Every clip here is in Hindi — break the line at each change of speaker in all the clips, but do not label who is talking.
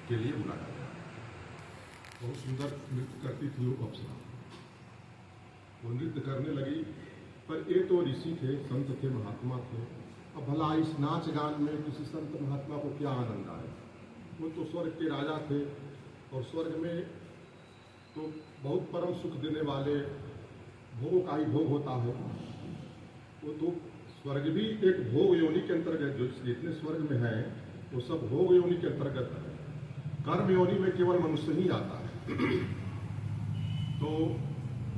के लिए बुलाया गया। बहुत सुंदर नृत्य करती थी वो अप्सरा। वो नृत्य करने लगी, पर ये तो ऋषि थे, संत थे, महात्मा थे। अब भला इस नाच गान में किसी संत महात्मा को क्या आनंद आए? वो तो स्वर्ग के राजा थे, और स्वर्ग में तो बहुत परम सुख देने वाले भोगों का ही भोग होता है। वो तो स्वर्ग भी एक भोग योनि के अंतर्गत, जो जितने स्वर्ग में है वो सब भोग योनि के अंतर्गत है। कर्म योनि में केवल मनुष्य ही आता है। तो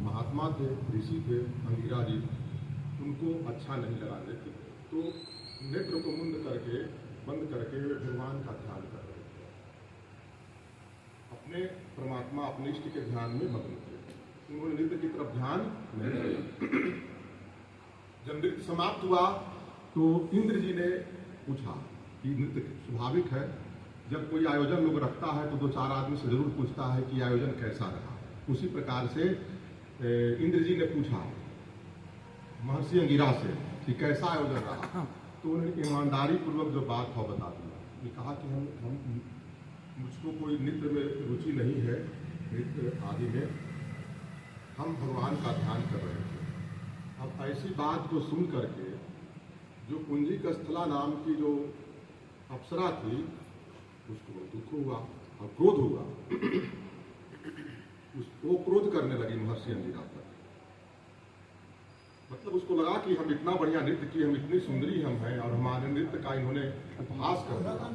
महात्मा थे, ऋषि थे, अंगिरा जी, उनको अच्छा नहीं लगा देते, तो नेत्र को बंद करके वे भगवान का ध्यान कर रहे थे। अपने परमात्मा, अपने इष्ट के ध्यान में मग्न थे। उन्होंने नृत्य की तरफ ध्यान नहीं दिया। जब नृत्य समाप्त हुआ तो इंद्र जी ने पूछा कि नृत्य स्वाभाविक है, जब कोई आयोजन लोग रखता है तो 2-4 आदमी से जरूर पूछता है कि आयोजन कैसा रहा। उसी प्रकार से इंद्र जी ने पूछा महर्षि अंगिरा से कि कैसा आयोजन रहा। तो उन्होंने ईमानदारी पूर्वक जो बात था बता दिया। ये कहा कि हम मुझको कोई नृत्य में रुचि नहीं है, नृत्य आदि में, हम भगवान का ध्यान कर रहे थे। अब ऐसी बात को सुन करके जो पुंजिक स्थला नाम की जो अप्सरा थी, उसको दुख हुआ और क्रोध हुआ। वो क्रोध करने लगी महर्षि अंगिरा पर। मतलब उसको लगा कि हम इतना बढ़िया नृत्य किए, हम इतनी सुंदरी हम हैं, और हमारे नृत्य का इन्होंने उपहास कर दिया।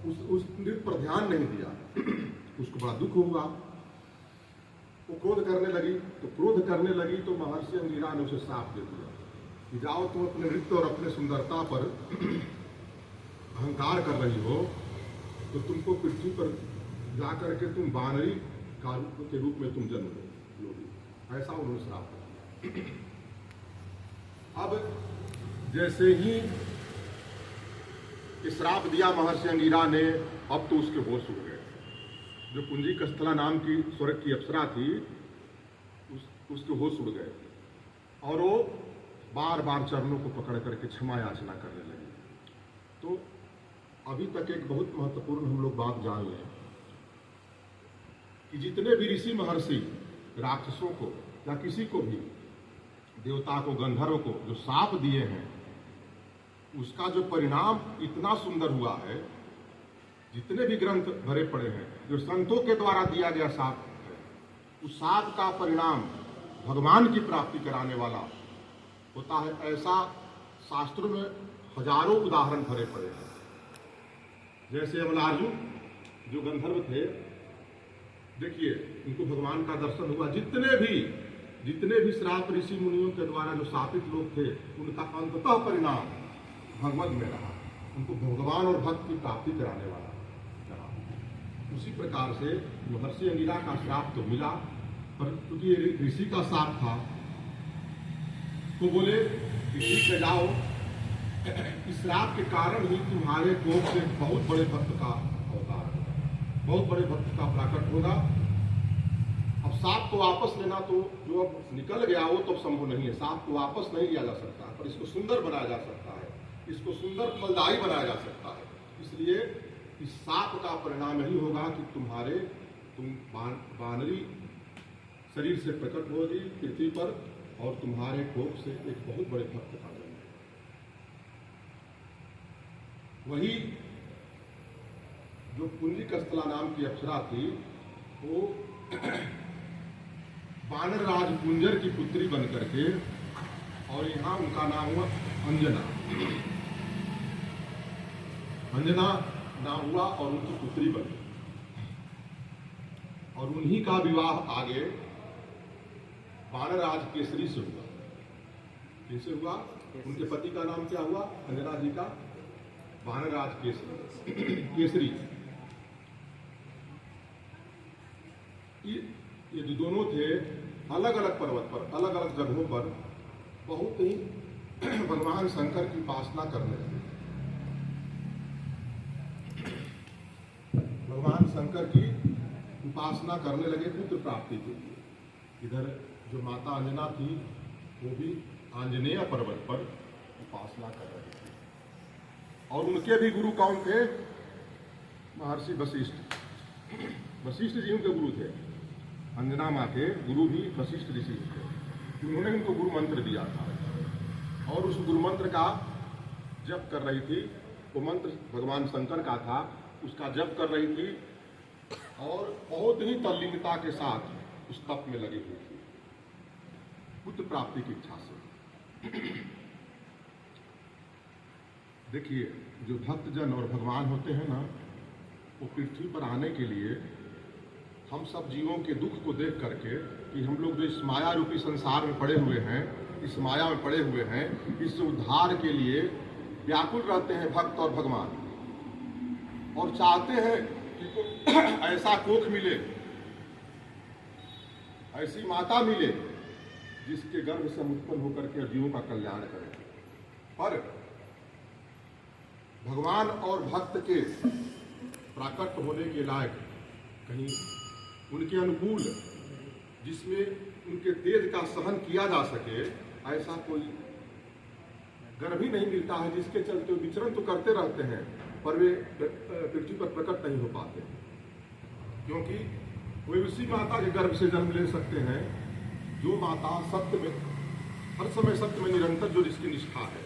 उस नृत्य पर ध्यान नहीं दिया। उसको बड़ा दुख हुआ। वो क्रोध करने लगी। तो क्रोध करने लगी तो महर्षि अंगिरा ने उसे श्राप दे दिया कि जाओ, तुम अपने नृत्य और अपने सुंदरता पर अहंकार कर रही हो, तो तुमको पृथ्वी पर जाकर के तुम बानरी के रूप में तुम जन्म लोगी। ऐसा उन्होंने श्राप दिया। अब जैसे ही श्राप दिया महर्षि अंगिरा ने, अब तो उसके होश उड़ गए। जो पुंजिक स्थला नाम की स्वर्ग की अप्सरा थी, उसके होश उड़ गए, और वो बार बार चरणों को पकड़ करके क्षमा याचना करने लगी। तो अभी तक एक बहुत महत्वपूर्ण हम लोग बात जान लें कि जितने भी ऋषि महर्षि राक्षसों को या किसी को भी, देवता को, गंधर्व को जो शाप दिए हैं, उसका जो परिणाम इतना सुंदर हुआ है। जितने भी ग्रंथ भरे पड़े हैं, जो संतों के द्वारा दिया गया शाप है, उस शाप का परिणाम भगवान की प्राप्ति कराने वाला होता है। ऐसा शास्त्रों में हजारों उदाहरण भरे पड़े हैं। जैसे अमलार्जुन जो गंधर्व थे, देखिए उनको भगवान का दर्शन हुआ। जितने भी श्राप ऋषि मुनियों के द्वारा जो शापित लोग थे, उनका अंततः परिणाम भगवत में रहा, उनको भगवान और भक्त की प्राप्ति कराने वाला रहा। उसी प्रकार से महर्षि अंगिरा का श्राप तो मिला, पर क्योंकि ऋषि का शाप था, तो बोले ऋषि से जाओ, इस श्राप के कारण ही तुम्हारे कोप से बहुत बड़े भक्त का अवतार होगा, बहुत बड़े भक्त का प्राकट होगा। अब सांप को वापस लेना तो जो अब निकल गया वो तो संभव नहीं है। सांप को वापस नहीं लिया जा सकता, पर इसको सुंदर बनाया जा सकता है, इसको सुंदर फलदायी बनाया जा सकता है। इसलिए इस सांप का परिणाम यही होगा कि तुम बानरी शरीर से प्रकट होगी पृथ्वी पर, और तुम्हारे कोप से एक बहुत बड़े भक्त का जन्म। वही जो पुंजिक स्थला नाम की अप्सरा थी, वो वानर राज कुंजर की पुत्री बन करके, और यहाँ उनका नाम हुआ अंजना। अंजना नाम हुआ और उनकी पुत्री बनी, और उन्हीं का विवाह आगे वानर राज केसरी से हुआ। कैसे हुआ? उनके पति का नाम क्या हुआ? अंजना जी का वानर राज केसरी। ये जो दोनों थे, अलग अलग पर्वत पर, अलग अलग जगहों पर बहुत ही भगवान शंकर की उपासना करने लगे। भगवान शंकर की उपासना करने लगे पुत्र प्राप्ति के लिए। इधर जो माता अंजना थी, वो भी आंजनेय पर्वत पर उपासना कर रही थी, और उनके भी गुरु कौन थे? महर्षि वशिष्ठ। वशिष्ठ जी उनके गुरु थे, अंजना माँ के गुरु भी वशिष्ठ ऋषि थे। उन्होंने उनको गुरु मंत्र दिया था और उस गुरु मंत्र का जप कर रही थी। वो मंत्र भगवान शंकर का था, उसका जप कर रही थी और बहुत ही तल्लीनता के साथ उस तप में लगी हुई थी, पुत्र प्राप्ति की इच्छा से। देखिए, जो भक्तजन और भगवान होते हैं ना, वो पृथ्वी पर आने के लिए हम सब जीवों के दुख को देख करके कि हम लोग जो इस माया रूपी संसार में पड़े हुए हैं, इस माया में पड़े हुए हैं, इस उद्धार के लिए व्याकुल रहते हैं भक्त और भगवान, और चाहते हैं कि ऐसा कोख मिले, ऐसी माता मिले जिसके गर्भ से उत्पन्न होकर के जीवों का कल्याण करे। पर भगवान और भक्त के प्राकट होने के लायक कहीं उनके अनुकूल, जिसमें उनके तेज का सहन किया जा सके, ऐसा कोई गर्भ ही नहीं मिलता है, जिसके चलते विचरण तो करते रहते हैं पर वे पृथ्वी पर प्रकट नहीं हो पाते, क्योंकि वे उसी माता के गर्भ से जन्म ले सकते हैं जो माता सत्य में, हर समय सत्य में निरंतर जो जिसकी निष्ठा है,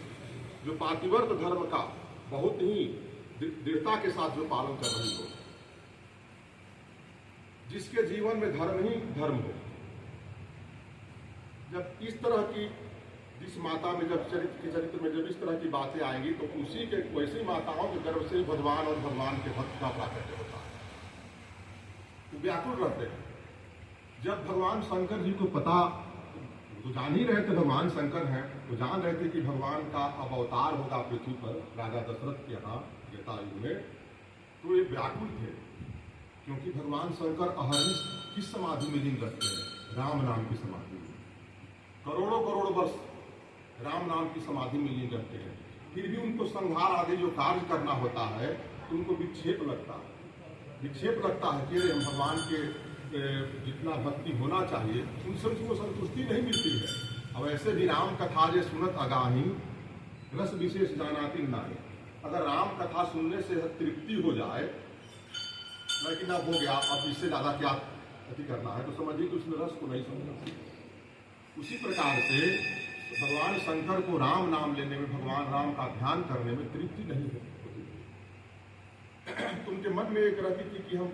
जो पातिव्रत धर्म का बहुत ही दृढ़ता के साथ जो पालन कर रही हो, जिसके जीवन में धर्म ही धर्म हो। जब इस तरह की, जिस माता में जब चरित्र में जब इस तरह की बातें आएंगी, तो उसी के वैसी माताओं के गर्भ से भगवान और भगवान के भक्त का प्राकट्य होता है, वो व्याकुल रहते हैं। जब भगवान शंकर जी को पता, तो जान ही रहे थे भगवान शंकर हैं, तो जान रहे थे कि भगवान का अब अवतार होगा पृथ्वी पर राजा दशरथ के यहाँ त्रेता युग में, तो ये व्याकुल थे, क्योंकि भगवान शंकर अहरनिश किस समाधि में लीन रहते हैं? राम नाम की समाधि में, करोड़ों करोड़ वर्ष राम नाम की समाधि में लीन रहते हैं। फिर भी उनको संहार आदि जो कार्य करना होता है, तो उनको विक्षेप लगता है, विक्षेप लगता है कि भगवान के जितना भक्ति होना चाहिए उनसे उनको संतुष्टि नहीं मिलती है। अब ऐसे भी राम कथा जे सुनत अगाही रस विशेष जानाती नाही, अगर राम कथा सुनने से तृप्ति हो जाए, लेकिन अब हो गया, अब इससे ज्यादा क्या अति करना है, तो समझिए कि उसने रस को नहीं समझा। उसी प्रकार से भगवान शंकर को राम नाम लेने में, भगवान राम का ध्यान करने में तृप्ति नहीं होती। तो उनके मन में एक रहती थी कि हम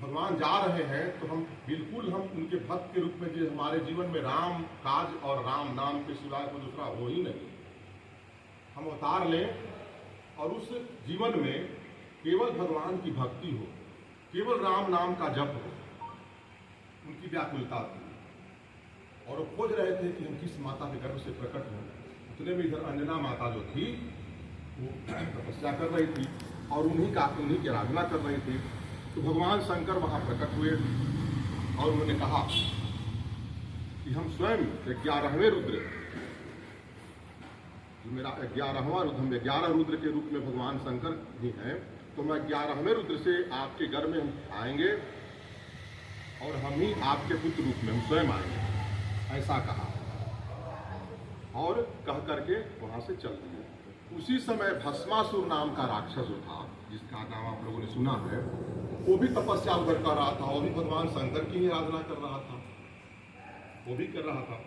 भगवान जा रहे हैं, तो हम बिल्कुल हम उनके भक्त के रूप में, जो हमारे जीवन में राम काज और राम नाम के सिवाय कोई दूसरा हो ही नहीं, हम अवतार लें और उस जीवन में केवल भगवान की भक्ति हो, केवल राम नाम का जप हो। उनकी व्याकुलता थी और वो खोज रहे थे कि हम किस माता के गर्भ से प्रकट हों। उतने में इधर अंजना माता जो थी वो तपस्या कर रही थी और उन्हीं की आराधना कर रही थी। तो भगवान शंकर वहां प्रकट हुए और उन्होंने कहा कि हम स्वयं 11वें रुद्र, जो मेरा 11वां रुद्र, हम 11 रुद्र के रूप में भगवान शंकर ही हैं, तो मैं 11वें रुद्र से आपके घर में हम आएंगे और हम ही आपके पुत्र रूप में हम स्वयं आएंगे, ऐसा कहा और कह करके वहां से चल दिए। उसी समय भस्मासुर नाम का राक्षस जो था, जिसका नाम आप लोगों ने सुना है, वो भी तपस्या उधर कर रहा था, वो भी भगवान शंकर की ही आराधना कर रहा था, वो भी कर रहा था।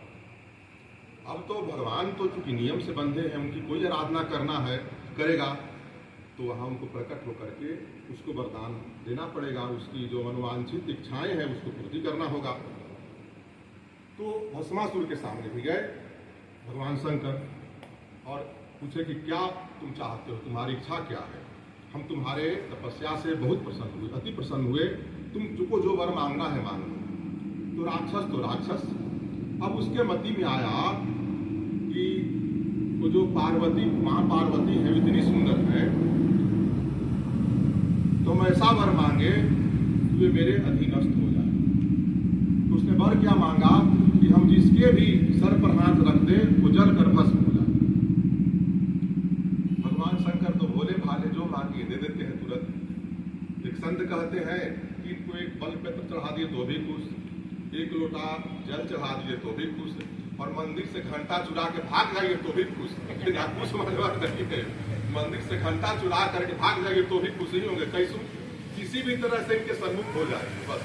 अब तो भगवान तो चूंकि नियम से बंधे हैं, उनकी कोई आराधना करना है करेगा तो वहां उनको प्रकट होकर के उसको वरदान देना पड़ेगा, उसकी जो मनोवांछित इच्छाएं हैं उसको पूर्ति करना होगा। तो भस्मासुर के सामने भी गए भगवान शंकर और पूछे कि क्या तुम चाहते हो, तुम्हारी इच्छा क्या है? हम तुम्हारे तपस्या से बहुत प्रसन्न हुए, अति प्रसन्न हुए, तुमको जो वर मांगना है मांगो। तो राक्षस अब उसके मति में आया कि वो जो पार्वती, मां पार्वती है, इतनी सुंदर है, तो हम ऐसा वर मांगे कि वे मेरे अधीनस्थ हो जाए। तो उसने वर क्या मांगा कि हम जिसके भी सर पर हाथ रख दे वो जल कर भस्म हो जाए। भगवान शंकर तो भोले भाले, जो मांगे दे देते हैं तुरंत। एक संत कहते हैं कि इनको एक बल पत्र चढ़ा दिए तो भी खुश, एक लोटा जल चढ़ा दिए तो भी खुश, और मंदिर से घंटा चुरा के भाग जाइए तो भी खुश। खुश नहीं है, मंदिर से घंटा चुरा करके भाग जाइए तो भी खुश ही होंगे। कैसे? किसी भी तरह से इनके सम्मुख हो जाए, बस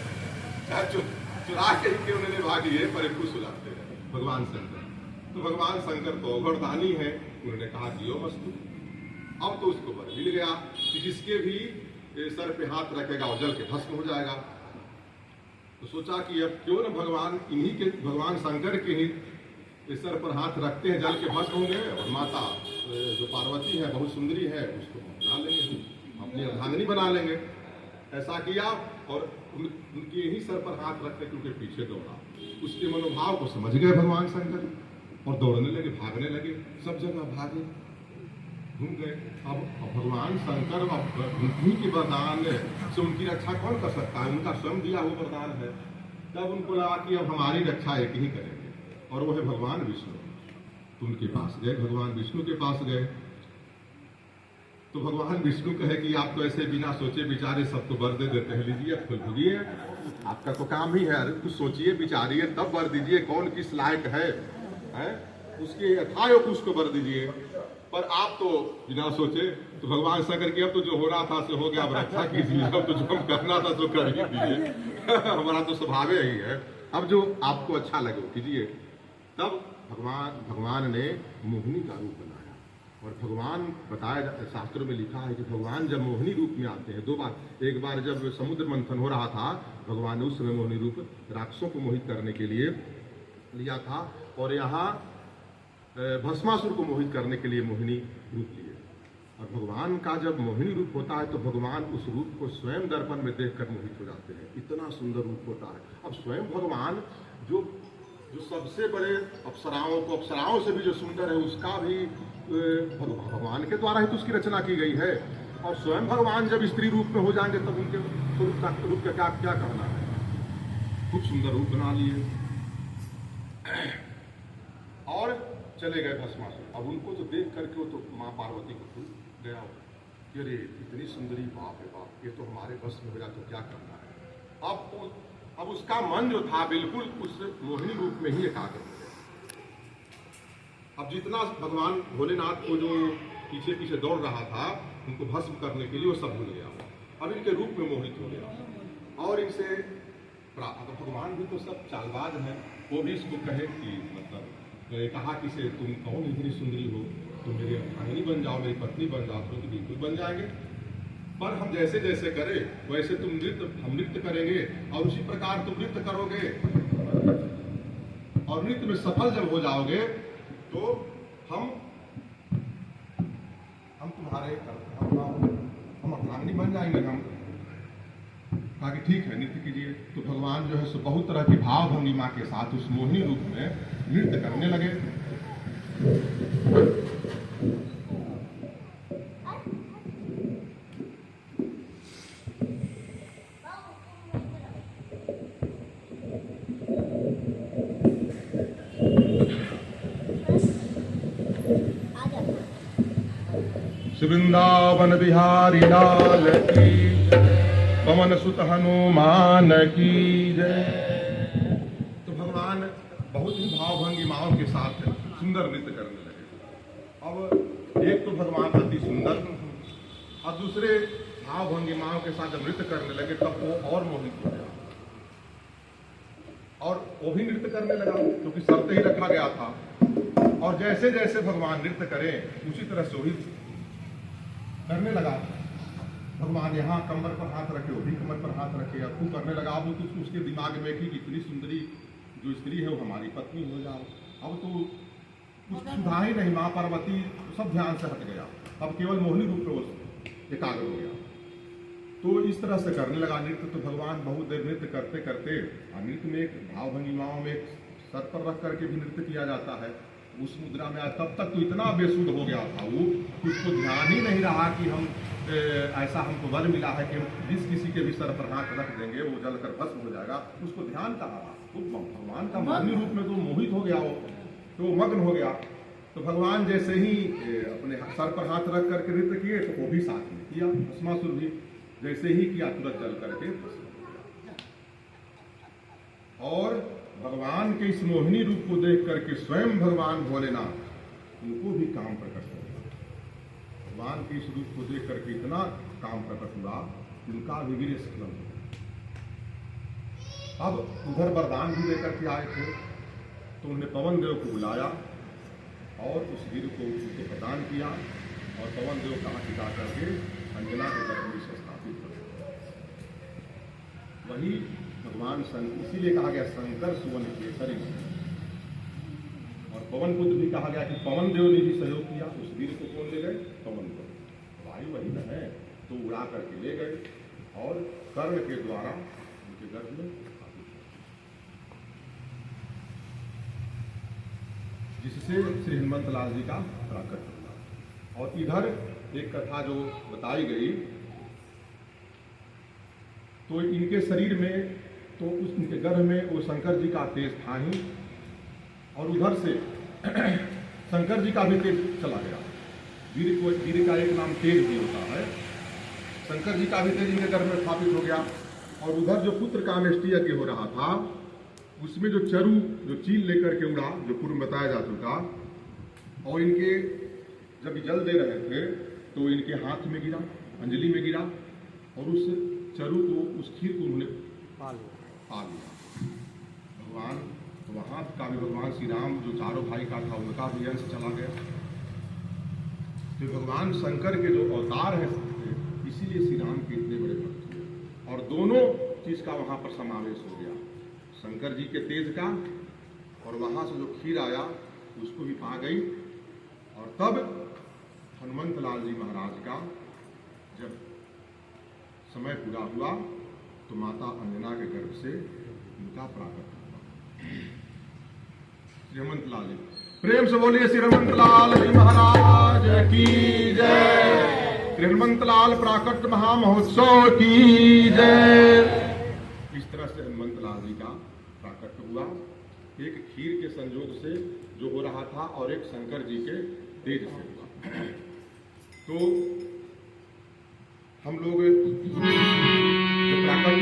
चाहे चुरा के ही क्यों उन्होंने भाग लिए पर खुश हो जाते हैं भगवान शंकर। तो भगवान शंकर तो अघोरदानी है, उन्होंने कहा दियो मस्तु। अब तो उसको वर मिल गया कि जिसके भी सर पे हाथ रखेगा वो जल के भस्म हो जाएगा। तो सोचा कि अब क्यों न भगवान शंकर के ही सर पर हाथ रखते हैं, जल के भस्म होंगे और माता जो पार्वती है बहुत सुंदरी है उसको बना लेंगे, अपनी अर्धांगिनी बना लेंगे। ऐसा किया और उनके ही सर पर हाथ रखते के उनके पीछे दौड़ा। उसके मनोभाव को समझ गए भगवान शंकर और दौड़ने लगे, भागने लगे, सब जगह भागे, घूम गए। अब भगवान शंकर उन्हीं के वरदान से उनकी रक्षा कौन कर सकता है, उनका स्वयं दिया हुआ वरदान है। तब उनको लगा कि अब हमारी रक्षा एक ही करेंगे और वो है भगवान विष्णु। तो उनके पास गए, भगवान विष्णु के पास गए। तो भगवान विष्णु कहे कि आप तो ऐसे बिना सोचे विचारे सबको वर दे देते हैं, लीजिए फल भोगिए, आपका तो काम ही है। अरे कुछ सोचिए विचारिए तब वर दीजिए, कौन किस लायक है? उसके यथायोग उसको वर दीजिए। पर आप तो बिना सोचे। तो भगवान शंकर की अब तो जो हो रहा था सो हो गया, अब रक्षा कीजिए, अब तो जो हम करना था सो कर ही दीजिए हमारा तो स्वभाव ही है, अब जो आपको अच्छा लगे कीजिए। तब भगवान ने मोहिनी का रूप बनाया और भगवान बताया शास्त्रों में लिखा है कि भगवान जब मोहिनी रूप में आते हैं दो बार, एक बार जब समुद्र मंथन हो रहा था भगवान ने उस समय मोहिनी रूप राक्षसों को मोहित करने के लिए लिया था, और यहाँ भस्मासुर को मोहित करने के लिए मोहिनी रूप लिए। और भगवान का जब मोहिनी रूप होता है तो भगवान उस रूप को स्वयं दर्पण में देखकर मोहित हो जाते हैं, इतना सुंदर रूप होता है। अब स्वयं भगवान जो सबसे बड़े अप्सराओं से भी जो सुंदर है उसका भी भगवान के द्वारा ही तो उसकी रचना की गई है। और स्वयं भगवान जब स्त्री रूप में हो जाएंगे तब उनके रूप का क्या कहना है। खूब सुंदर रूप बना लिए और चले गए भस्मासुर। अब उनको तो देख करके वो तो माँ पार्वती को खुद गया कि अरे इतनी सुंदरी, बाप रे बाप, ये तो हमारे बस में हो जाए तो क्या करना है। अब उसका मन जो था बिल्कुल उस मोहिनी रूप में ही एकाग्र हो गया। अब जितना भगवान भोलेनाथ को जो पीछे पीछे दौड़ रहा था उनको भस्म करने के लिए वो सब भूल गया, अब इनके रूप में मोहित हो गया और इनसे प्राप्त। भगवान भी तो सब चालबाज हैं, वो भी इसको कहे कि मतलब कहा कि से तुम कौन इतनी सुंदरी हो, तुम मेरी अर्धांगिनी बन जाओ, मेरी पत्नी बन जाओ, तो बिल्कुल बन जाएंगे। पर हम जैसे जैसे करें वैसे हम नृत्य करेंगे और उसी प्रकार तुम नृत्य करोगे और नृत्य में सफल जब हो जाओगे तो हम तुम्हारे हम अर्धांगिनी बन जाएंगे। हम कहा कि ठीक है नृत्य कीजिए। तो भगवान जो है सो बहुत तरह की भाव भंगिमा के साथ उस मोहिनी रूप में नृत्य करने लगे। वृंदावन बिहारी लाल की, पवन सुत हनुमान की जय। तो भगवान बहुत ही भाव भंगिमाओं के साथ सुंदर नृत्य करने लगे। अब एक तो भगवान अति सुंदर और दूसरे भाव भंगिमाओं के साथ जब नृत्य करने लगे तब वो और मोहित हो गया और वो भी नृत्य करने लगा क्योंकि शर्त ही रखा गया था। और जैसे जैसे भगवान नृत्य करें उसी तरह से वही करने लगा। भगवान यहाँ कमर पर हाथ रखे, वो भी कमर पर हाथ रखे, अब खूब करने लगा। अब तो उसके दिमाग में कि इतनी सुंदरी जो स्त्री है वो हमारी पत्नी हो जाओ। अब तो कुछ सुधा ही नहीं, माँ पार्वती सब ध्यान से हट गया, अब केवल मोहिनी रूप में वो एकाग्र हो गया। तो इस तरह से करने लगा नृत्य। तो भगवान बहुत देर नृत्य करते करते, नृत्य में एक भाव भंगिमाओं में सर पर रख करके भी नृत्य किया जाता है उस मुद्रा में। तब तक तो इतना बेसुध हो गया था वो, उसको ध्यान ही नहीं रहा कि हम ऐसा हमको वर मिला है कि जिस किसी के भी सर पर हाथ रख देंगे वो जलकर भस्म हो जाएगा, उसको ध्यान कहा। तो भगवान का मोहिनी रूप में तो मोहित हो गया वो, तो मग्न हो गया। तो भगवान जैसे ही अपने सर पर हाथ रख करके नृत्य किए तो वो भी साथ में किया, भस्मासुर भी जैसे ही किया तुरंत जल करके भस्म हो गया। और भगवान के इस मोहिनी रूप को देख करके स्वयं भगवान भोलेनाथ उनको भी काम प्रकट हो गया। भगवान के इस रूप को देख करके इतना काम प्रकट हुआ उनका वीर स्खलन। अब उधर वरदान भी लेकर के आए थे, तो उन्होंने पवन देव को बुलाया और उस वीर को उनको प्रदान किया, और पवन देव कहा कि जा करके अंजना के गर्भ में इसे स्थापित कर। वही भगवान इसीलिए कहा गया शंकर सुवन केसरी, और पवन पुत्र भी कहा गया कि पवन देव ने भी सहयोग किया। उस वीर को कौन ले गए? पवन देव। वायु वही न है, तो उड़ा करके ले गए और कर्ण के द्वारा उनके गर्भ में स्थापित किया, जिससे श्री हनुमंत लाल जी का प्राकट्य हुआ। और इधर एक कथा जो बताई गई, तो इनके शरीर में, तो उनके गर्भ में वो शंकर जी का तेज था ही, और उधर से शंकर जी का भी तेज चला गया। वीर का एक नाम तेज भी होता है। शंकर जी का भी तेज इनके गर्भ में स्थापित हो गया। और उधर जो पुत्र कामेष्टि यज्ञ हो रहा था, उसमें जो चरु जो चील लेकर के उड़ा, जो पूर्व बताया जा चुका, और इनके जब जल दे रहे थे तो इनके हाथ में गिरा, अंजलि में गिरा, और उस चरु को, उस खीर को उन्होंने पा लिया। भगवान वहां का भी भगवान श्री राम जो चारों भाई का था, उनका भी अंश चला गया। तो भगवान शंकर के जो अवतार हैं, इसीलिए श्री राम के इतने बड़े भक्त हुए, और दोनों चीज का वहां पर समावेश हो गया, शंकर जी के तेज का, और वहां से जो खीर आया उसको भी पा गई। और तब हनुमंत लाल जी महाराज का जब समय पूरा हुआ, तो माता अंजना के गर्भ से उनका प्राकट्य हुआ। श्री हनुमंत लाल जी, प्रेम से बोलिए श्री हनुमंत लाल जी महाराज की जय। श्री हनुमंत लाल प्राकट्य महामहोत्सव की जय। इस तरह से हनुमंत लाल जी का प्राकट्य हुआ, एक खीर के संयोग से जो हो रहा था, और एक शंकर जी के तेज से हुआ। तो हम लोग प्राकट्य